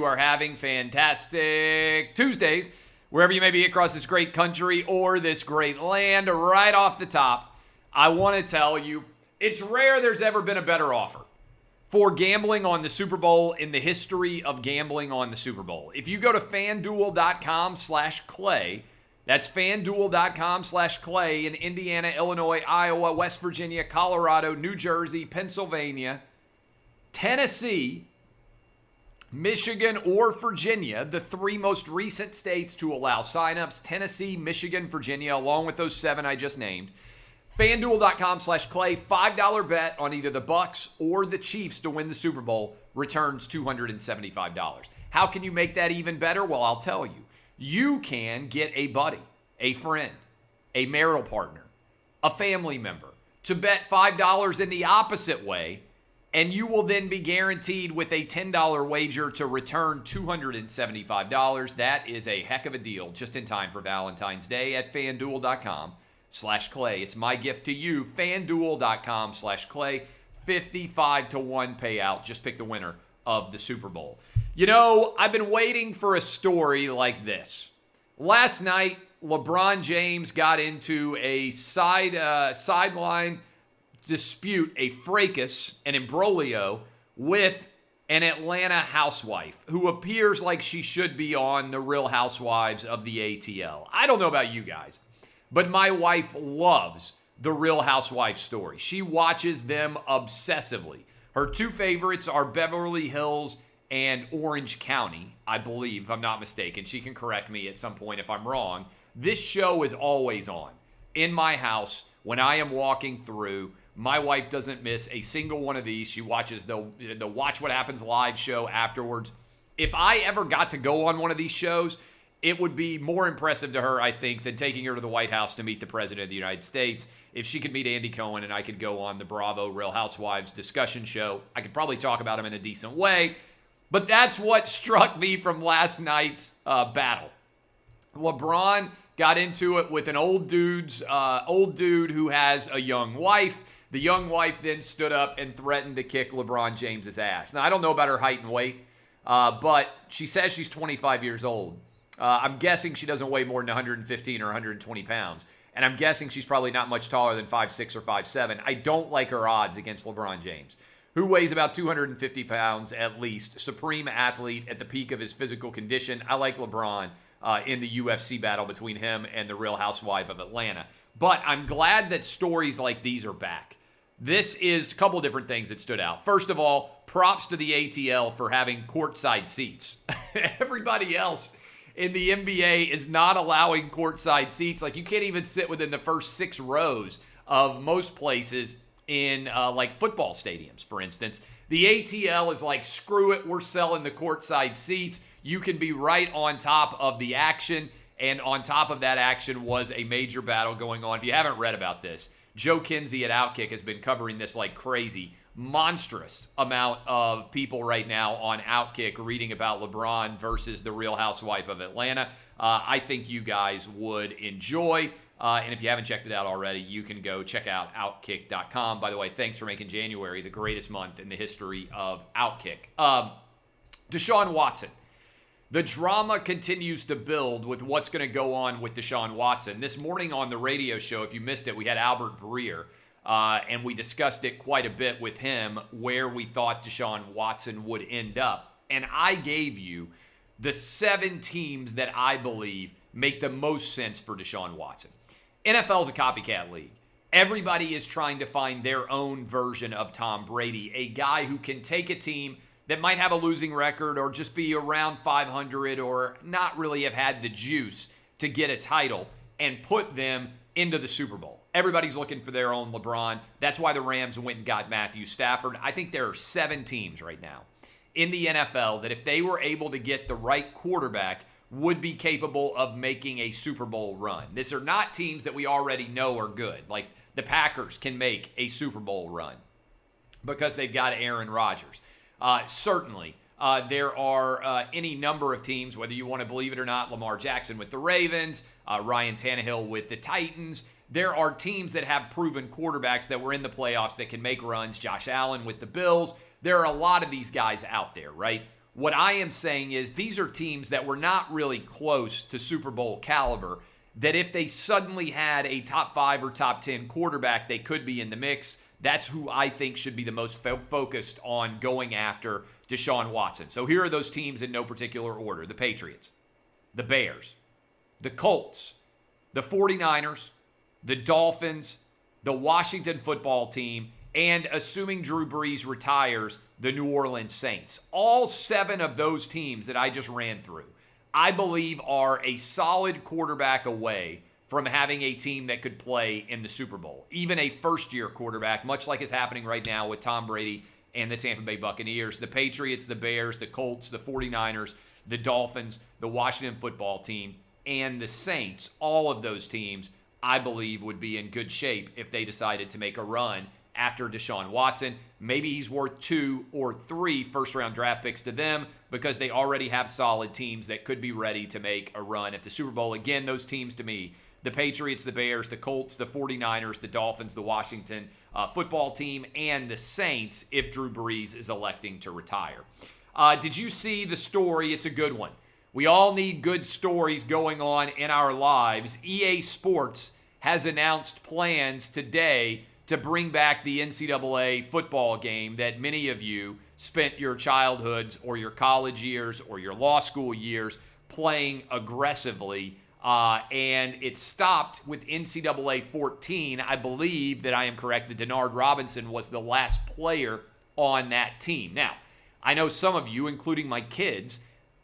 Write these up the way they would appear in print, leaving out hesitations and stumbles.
You are having fantastic Tuesdays, wherever you may be across this great country or this great land. Right off the top, I want to tell you, it's rare there's ever been a better offer for gambling on the Super Bowl in the history of gambling on the Super Bowl. If you go to FanDuel.com/Clay, that's FanDuel.com/Clay in Indiana, Illinois, Iowa, West Virginia, Colorado, New Jersey, Pennsylvania, Tennessee, Michigan, or Virginia, the three most recent states to allow signups: Tennessee, Michigan, Virginia, along with those seven I just named. FanDuel.com/Clay, $5 bet on either the Bucks or the Chiefs to win the Super Bowl returns $275. How can you make that even better? Well, I'll tell you. You can get a buddy, a friend, a marital partner, a family member to bet $5 in the opposite way, and you will then be guaranteed with a $10 wager to return $275. That is a heck of a deal just in time for Valentine's Day at FanDuel.com/Clay. It's my gift to you, FanDuel.com/Clay. 55-1 payout. Just pick the winner of the Super Bowl. You know, I've been waiting for a story like this. Last night, LeBron James got into a sideline dispute, a fracas, an imbroglio with an Atlanta housewife who appears like she should be on The Real Housewives of the ATL. I don't know about you guys, but my wife loves The Real Housewives story. She watches them obsessively. Her two favorites are Beverly Hills and Orange County, I believe, if I'm not mistaken. She can correct me at some point if I'm wrong. This show is always on in my house when I am walking through. My wife doesn't miss a single one of these. She watches the Watch What Happens live show afterwards. If I ever got to go on one of these shows, it would be more impressive to her, I think, than taking her to the White House to meet the President of the United States. If she could meet Andy Cohen and I could go on the Bravo Real Housewives discussion show, I could probably talk about him in a decent way. But that's what struck me from last night's battle. LeBron got into it with an old dude who has a young wife. The young wife then stood up and threatened to kick LeBron James's ass. Now, I don't know about her height and weight, but she says she's 25 years old. I'm guessing she doesn't weigh more than 115 or 120 pounds. And I'm guessing she's probably not much taller than 5'6" or 5'7". I don't like her odds against LeBron James, who weighs about 250 pounds at least, supreme athlete at the peak of his physical condition. I like LeBron in the UFC battle between him and the Real Housewife of Atlanta. But I'm glad that stories like these are back. This is a couple different things that stood out. First of all, props to the ATL for having courtside seats. Everybody else in the NBA is not allowing courtside seats. Like, you can't even sit within the first 6 rows of most places in like football stadiums, for instance. The ATL is like, screw it, we're selling the courtside seats. You can be right on top of the action. And on top of that action was a major battle going on. If you haven't read about this, Joe Kinsey at OutKick has been covering this like crazy. Monstrous amount of people right now on OutKick reading about LeBron versus the Real Housewife of Atlanta. I think you guys would enjoy. And if you haven't checked it out already, you can go check out OutKick.com. By the way, thanks for making January the greatest month in the history of OutKick. Deshaun Watson. The drama continues to build with what's going to go on with Deshaun Watson. This morning on the radio show, if you missed it, we had Albert Breer, and we discussed it quite a bit with him, where we thought Deshaun Watson would end up. And I gave you the 7 teams that I believe make the most sense for Deshaun Watson. NFL is a copycat league. Everybody is trying to find their own version of Tom Brady, a guy who can take a team that might have a losing record or just be around 500 or not really have had the juice to get a title and put them into the Super Bowl. Everybody's looking for their own LeBron. That's why the Rams went and got Matthew Stafford. I think there are 7 teams right now in the NFL that if they were able to get the right quarterback would be capable of making a Super Bowl run. These are not teams that we already know are good. Like the Packers can make a Super Bowl run because they've got Aaron Rodgers. Certainly, there are any number of teams, whether you want to believe it or not, Lamar Jackson with the Ravens, Ryan Tannehill with the Titans. There are teams that have proven quarterbacks that were in the playoffs that can make runs. Josh Allen with the Bills. There are a lot of these guys out there, right? What I am saying is these are teams that were not really close to Super Bowl caliber, that if they suddenly had a top 5 or top 10 quarterback, they could be in the mix. That's who I think should be the most focused on going after Deshaun Watson. So here are those teams in no particular order. The Patriots, the Bears, the Colts, the 49ers, the Dolphins, the Washington football team, and assuming Drew Brees retires, the New Orleans Saints. All 7 of those teams that I just ran through, I believe are a solid quarterback away from having a team that could play in the Super Bowl. Even a first-year quarterback, much like is happening right now with Tom Brady and the Tampa Bay Buccaneers. The Patriots, the Bears, the Colts, the 49ers, the Dolphins, the Washington football team, and the Saints, all of those teams, I believe, would be in good shape if they decided to make a run after Deshaun Watson. Maybe he's worth 2 or 3 first-round draft picks to them because they already have solid teams that could be ready to make a run at the Super Bowl. Again, those teams to me, the Patriots, the Bears, the Colts, the 49ers, the Dolphins, the Washington football team, and the Saints if Drew Brees is electing to retire. Did you see the story? It's a good one. We all need good stories going on in our lives. EA Sports has announced plans today to bring back the NCAA football game that many of you spent your childhoods or your college years or your law school years playing aggressively. And it stopped with NCAA 14. I believe that I am correct that Denard Robinson was the last player on that team. Now, I know some of you, including my kids,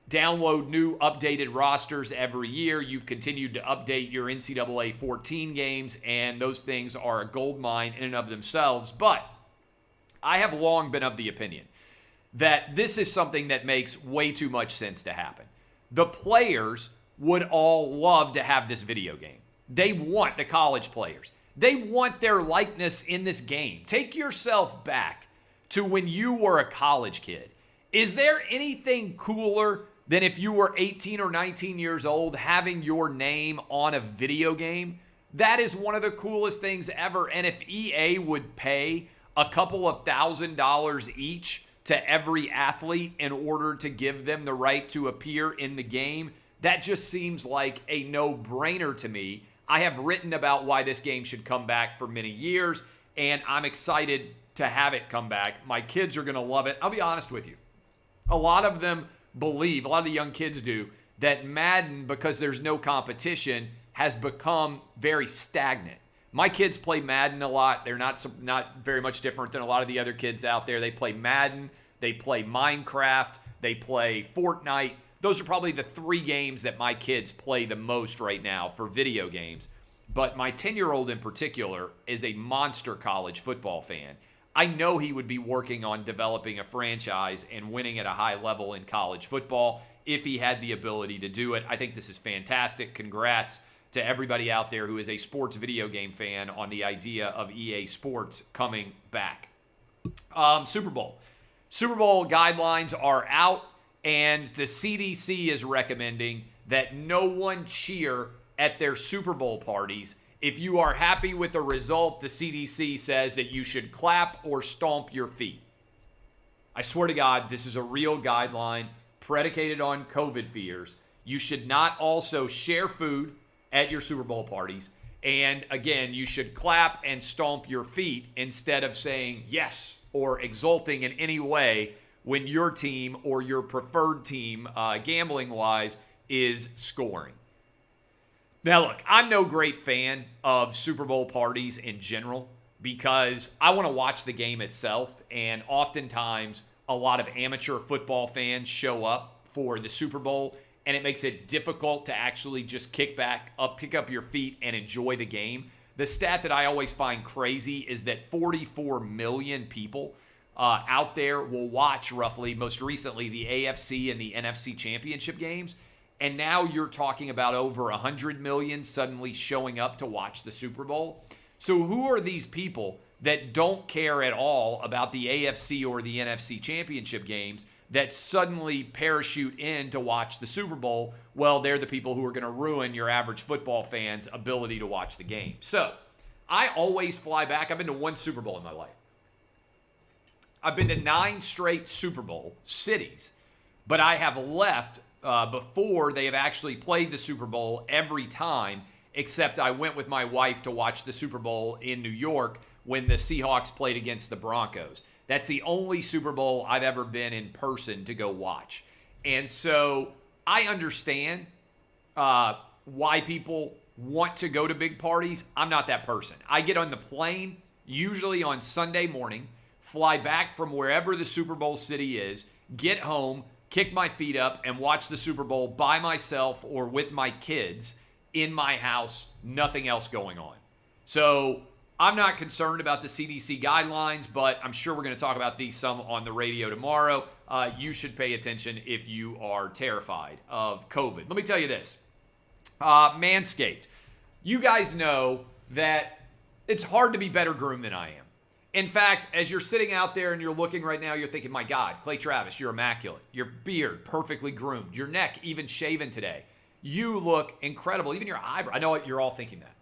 download new updated rosters every year. You've continued to update your NCAA 14 games, and those things are a gold mine in and of themselves. But I have long been of the opinion that this is something that makes way too much sense to happen. The players would all love to have this video game. They want the college players. They want their likeness in this game. Take yourself back to when you were a college kid. Is there anything cooler than if you were 18 or 19 years old having your name on a video game? That is one of the coolest things ever. And if EA would pay a couple of $1,000s each to every athlete in order to give them the right to appear in the game, that just seems like a no-brainer to me. I have written about why this game should come back for many years, and I'm excited to have it come back. My kids are going to love it. I'll be honest with you. A lot of them believe, a lot of the young kids do, that Madden, because there's no competition, has become very stagnant. My kids play Madden a lot. They're not very much different than a lot of the other kids out there. They play Madden, they play Minecraft, they play Fortnite. Those are probably the 3 games that my kids play the most right now for video games. But my 10-year-old in particular is a monster college football fan. I know he would be working on developing a franchise and winning at a high level in college football if he had the ability to do it. I think this is fantastic. Congrats to everybody out there who is a sports video game fan on the idea of EA Sports coming back. Super Bowl. Super Bowl guidelines are out, and the CDC is recommending that no one cheer at their Super Bowl parties. If you are happy with the result, the CDC says that you should clap or stomp your feet. I swear to God, this is a real guideline predicated on COVID fears. You should not also share food at your Super Bowl parties. And again, you should clap and stomp your feet instead of saying yes or exulting in any way when your team or your preferred team, gambling-wise, is scoring. Now, look, I'm no great fan of Super Bowl parties in general because I want to watch the game itself, and oftentimes a lot of amateur football fans show up for the Super Bowl, and it makes it difficult to actually just pick up your feet and enjoy the game. The stat that I always find crazy is that 44 million people out there will watch roughly, most recently, the AFC and the NFC championship games. And now you're talking about over 100 million suddenly showing up to watch the Super Bowl. So who are these people that don't care at all about the AFC or the NFC championship games that suddenly parachute in to watch the Super Bowl? Well, they're the people who are going to ruin your average football fan's ability to watch the game. So I always fly back. I've been to 1 Super Bowl in my life. I've been to 9 straight Super Bowl cities. but I have left before they have actually played the Super Bowl every time, except I went with my wife to watch the Super Bowl in New York when the Seahawks played against the Broncos. That's the only Super Bowl I've ever been in person to go watch. And so I understand why people want to go to big parties. I'm not that person. I get on the plane usually on Sunday morning, fly back from wherever the Super Bowl city is, get home, kick my feet up, and watch the Super Bowl by myself or with my kids in my house, nothing else going on. So I'm not concerned about the CDC guidelines, but I'm sure we're going to talk about these some on the radio tomorrow. You should pay attention if you are terrified of COVID. Let me tell you this. Manscaped. You guys know that it's hard to be better groomed than I am. In fact, as you're sitting out there and you're looking right now, you're thinking, my God, Clay Travis, you're immaculate. Your beard, perfectly groomed. Your neck, even shaven today. You look incredible. Even your eyebrow. I know you're all thinking that.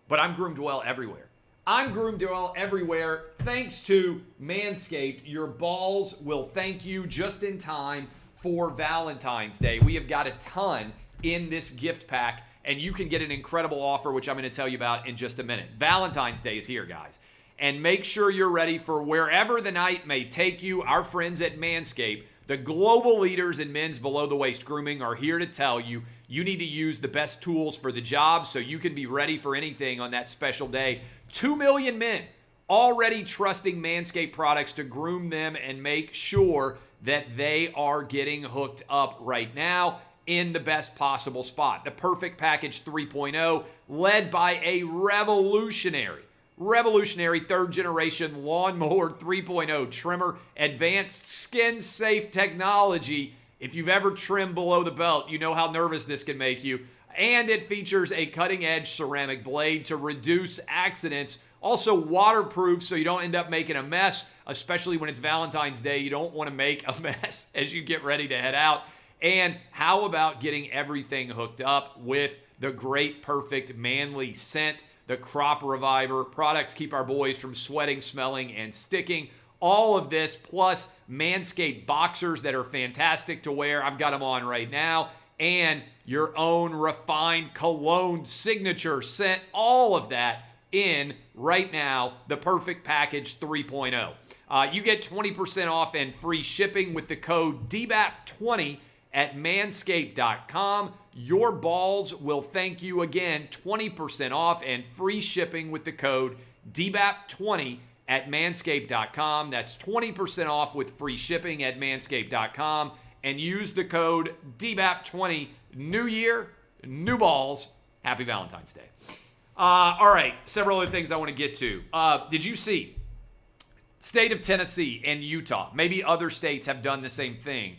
But I'm groomed well everywhere. I'm groomed well everywhere thanks to Manscaped. Your balls will thank you just in time for Valentine's Day. We have got a ton in this gift pack, and you can get an incredible offer, which I'm going to tell you about in just a minute. Valentine's Day is here, guys. And make sure you're ready for wherever the night may take you. Our friends at Manscaped, the global leaders in men's below-the-waist grooming, are here to tell you you need to use the best tools for the job so you can be ready for anything on that special day. 2 million men already trusting Manscaped products to groom them and make sure that they are getting hooked up right now in the best possible spot. The Perfect Package 3.0, led by a revolutionary third-generation Lawnmower 3.0 trimmer, advanced skin-safe technology. If you've ever trimmed below the belt, you know how nervous this can make you. And it features a cutting-edge ceramic blade to reduce accidents. Also waterproof, so you don't end up making a mess, especially when it's Valentine's Day. You don't want to make a mess as you get ready to head out. And how about getting everything hooked up with the great Perfect Manly Scent, the Crop Reviver. Products keep our boys from sweating, smelling, and sticking. All of this, plus Manscaped boxers that are fantastic to wear. I've got them on right now. And your own refined cologne signature scent. All of that in right now, the Perfect Package 3.0. You get 20% off and free shipping with the code DBAP20 at manscaped.com. Your balls will thank you again. 20% off and free shipping with the code DBAP20 at manscaped.com. That's 20% off with free shipping at manscaped.com. And use the code DBAP20. New year, new balls. Happy Valentine's Day. All right, several other things I want to get to. Did you see state of Tennessee and Utah? Maybe other states have done the same thing.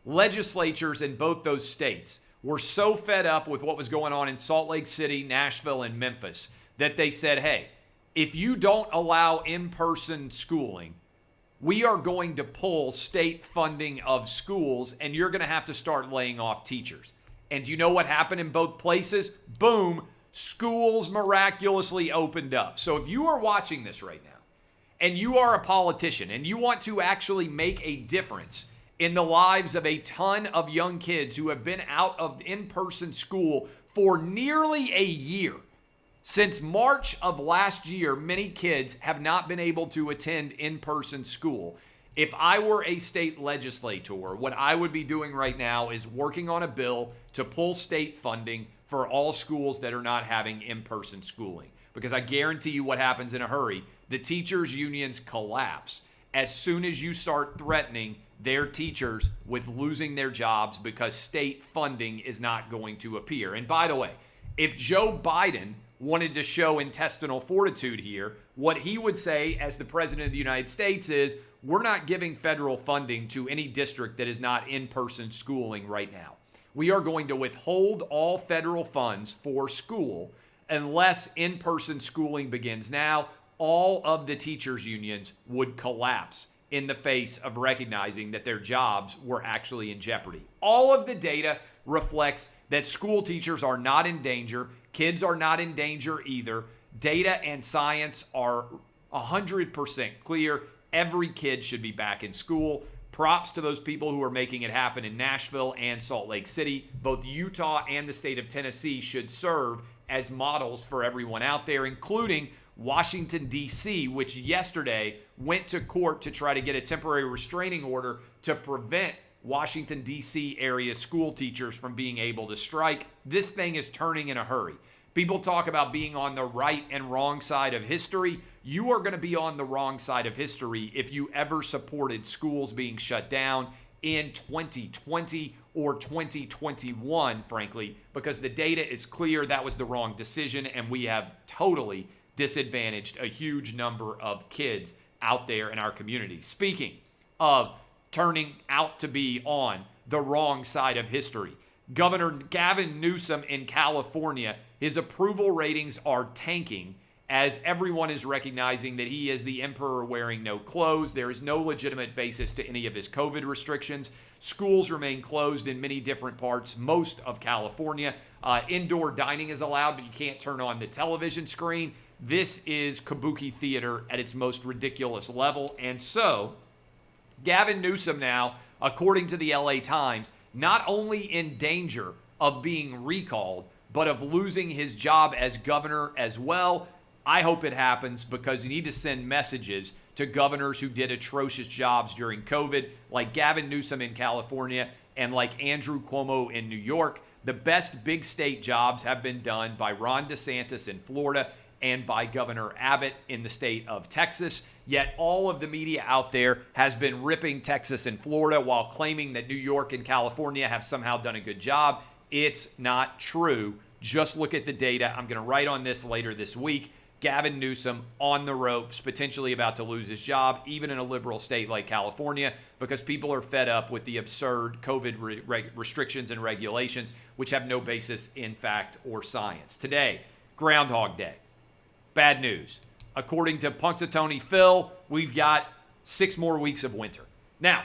Legislatures in both those states were so fed up with what was going on in Salt Lake City, Nashville, and Memphis that they said, hey, if you don't allow in-person schooling, we are going to pull state funding of schools, and you're going to have to start laying off teachers. And you know what happened in both places? Boom, schools miraculously opened up. So if you are watching this right now, and you are a politician, and you want to actually make a difference in the lives of a ton of young kids who have been out of in-person school for nearly a year. Since March of last year, many kids have not been able to attend in-person school. If I were a state legislator, what I would be doing right now is working on a bill to pull state funding for all schools that are not having in-person schooling. Because I guarantee you what happens in a hurry. The teachers' unions collapse as soon as you start threatening their teachers with losing their jobs because state funding is not going to appear. And by the way, if Joe Biden wanted to show intestinal fortitude here, what he would say as the president of the United States is, we're not giving federal funding to any district that is not in-person schooling right now. We are going to withhold all federal funds for school unless in-person schooling begins now. All of the teachers' unions would collapse in the face of recognizing that their jobs were actually in jeopardy. All of the data reflects that school teachers are not in danger. Kids are not in danger either. Data and science are 100% clear. Every kid should be back in school. Props to those people who are making it happen in Nashville and Salt Lake City. Both Utah and the state of Tennessee should serve as models for everyone out there, including Washington, D.C., which yesterday went to court to try to get a temporary restraining order to prevent Washington, D.C. area school teachers from being able to strike. This thing is turning in a hurry. People talk about being on the right and wrong side of history. You are going to be on the wrong side of history if you ever supported schools being shut down in 2020 or 2021, frankly, because the data is clear that was the wrong decision, and we have totally disadvantaged a huge number of kids out there in our community. Speaking of turning out to be on the wrong side of history, Governor Gavin Newsom in California, his approval ratings are tanking as everyone is recognizing that he is the emperor wearing no clothes. There is no legitimate basis to any of his COVID restrictions. Schools remain closed in many different parts, most of California. Indoor dining is allowed, but you can't turn on the television screen. This is kabuki theater at its most ridiculous level. And so, Gavin Newsom now, according to the LA Times, not only in danger of being recalled, but of losing his job as governor as well. I hope it happens, because you need to send messages to governors who did atrocious jobs during COVID, like Gavin Newsom in California and like Andrew Cuomo in New York. The best big state jobs have been done by Ron DeSantis in Florida and by Governor Abbott in the state of Texas. Yet all of the media out there has been ripping Texas and Florida while claiming that New York and California have somehow done a good job. It's not true. Just look at the data. I'm going to write on this later this week. Gavin Newsom on the ropes, potentially about to lose his job, even in a liberal state like California, because people are fed up with the absurd COVID restrictions and regulations, which have no basis in fact or science. Today, Groundhog Day. Bad news. According to Punxsutawney Phil, we've got 6 more weeks of winter. Now,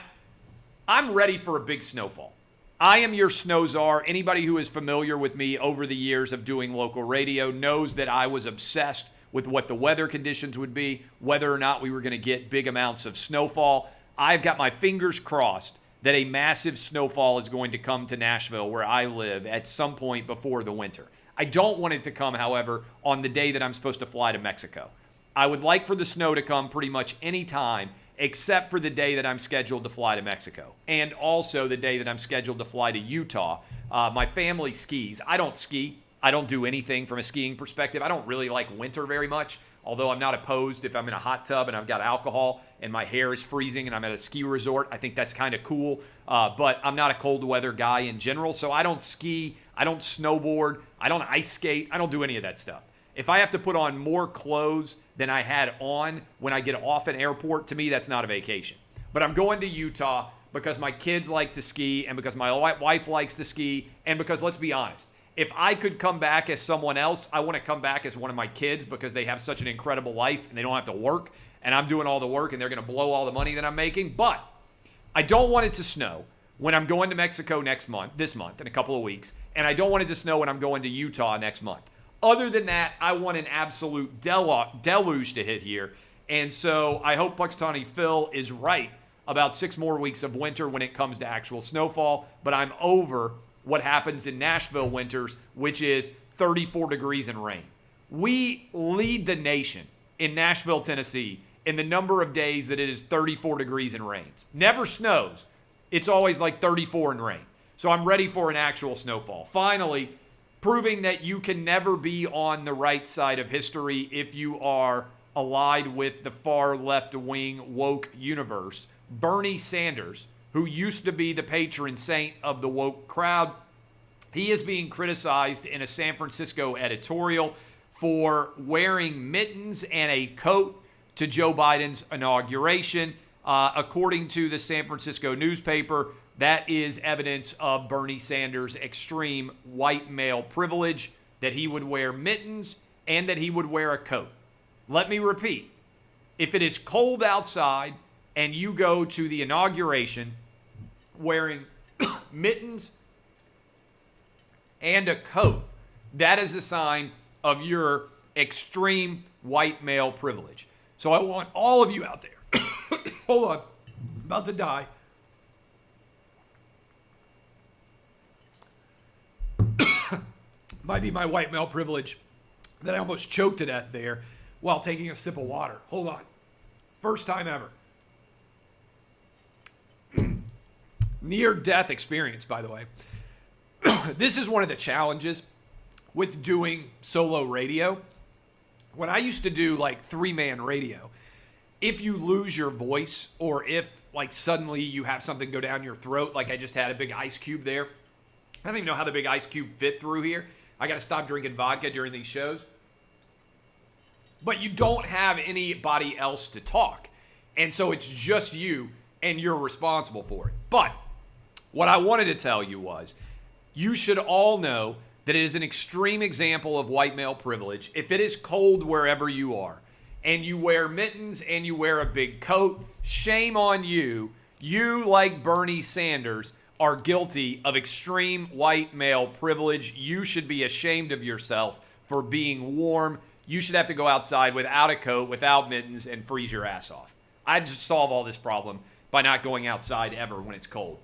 I'm ready for a big snowfall. I am your snow czar. Anybody who is familiar with me over the years of doing local radio knows that I was obsessed with what the weather conditions would be, whether or not we were going to get big amounts of snowfall. I've got my fingers crossed that a massive snowfall is going to come to Nashville, where I live, at some point before the winter. I don't want it to come, however, on the day that I'm supposed to fly to Mexico. I would like for the snow to come pretty much any time except for the day that I'm scheduled to fly to Mexico, and also the day that I'm scheduled to fly to Utah. My family skis. I don't ski. I don't do anything from a skiing perspective. I don't really like winter very much, although I'm not opposed if I'm in a hot tub and I've got alcohol and my hair is freezing and I'm at a ski resort. I think that's kind of cool, but I'm not a cold weather guy in general, so I don't ski, I don't snowboard, I don't ice skate, I don't do any of that stuff. If I have to put on more clothes than I had on when I get off an airport, to me, that's not a vacation. But I'm going to Utah because my kids like to ski and because my wife likes to ski and because, let's be honest, if I could come back as someone else, I want to come back as one of my kids because they have such an incredible life and they don't have to work, and I'm doing all the work and they're going to blow all the money that I'm making. But I don't want it to snow when I'm going to Mexico this month, in a couple of weeks, and I don't want it to snow when I'm going to Utah next month. Other than that, I want an absolute deluge to hit here. And so I hope Punxsutawney Phil is right about 6 more weeks of winter when it comes to actual snowfall. But I'm over what happens in Nashville winters, which is 34 degrees and rain. We lead the nation in Nashville, Tennessee, in the number of days that it is 34 degrees and rains. Never snows. It's always like 34 and rain. So I'm ready for an actual snowfall. Finally, proving that you can never be on the right side of history if you are allied with the far left-wing woke universe. Bernie Sanders, who used to be the patron saint of the woke crowd, he is being criticized in a San Francisco editorial for wearing mittens and a coat to Joe Biden's inauguration. According to the San Francisco newspaper, that is evidence of Bernie Sanders' extreme white male privilege, that he would wear mittens and that he would wear a coat. Let me repeat. If it is cold outside and you go to the inauguration wearing mittens and a coat, that is a sign of your extreme white male privilege. So I want all of you out there. Hold on. I'm about to die. Might be my white male privilege that I almost choked to death there while taking a sip of water. Hold on. First time ever. Near-death experience, by the way. This is one of the challenges with doing solo radio. When I used to do like three-man radio, if you lose your voice or if like suddenly you have something go down your throat, like I just had a big ice cube there. I don't even know how the big ice cube fit through here. I got to stop drinking vodka during these shows. But you don't have anybody else to talk. And so it's just you and you're responsible for it. But what I wanted to tell you was, you should all know that it is an extreme example of white male privilege if it is cold wherever you are and you wear mittens and you wear a big coat. Shame on you. You, like Bernie Sanders, are guilty of extreme white male privilege. You should be ashamed of yourself for being warm. You should have to go outside without a coat, without mittens, and freeze your ass off. I'd just solve all this problem by not going outside ever when it's cold.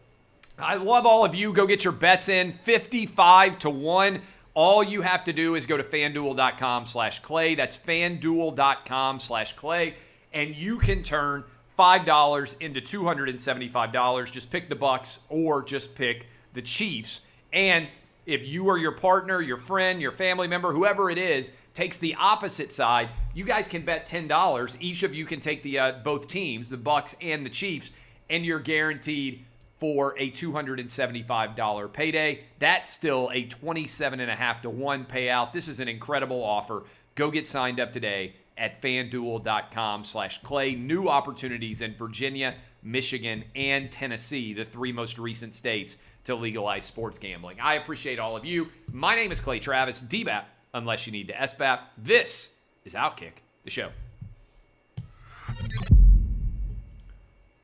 I love all of you. Go get your bets in. 55-1. All you have to do is go to fanduel.com/Clay. That's fanduel.com/Clay. And you can turn $5 into $275. Just pick the Bucks or just pick the Chiefs. And if you or your partner, your friend, your family member, whoever it is, takes the opposite side, you guys can bet $10. Each of you can take the both teams, the Bucks and the Chiefs, and you're guaranteed for a $275 payday. That's still a 27.5-1 payout. This is an incredible offer. Go get signed up today at fanduel.com/Clay. New opportunities in Virginia, Michigan, and Tennessee, the three most recent states to legalize sports gambling. I appreciate all of you. My name is Clay Travis, DBAP, unless you need to SBAP. This is OutKick the Show.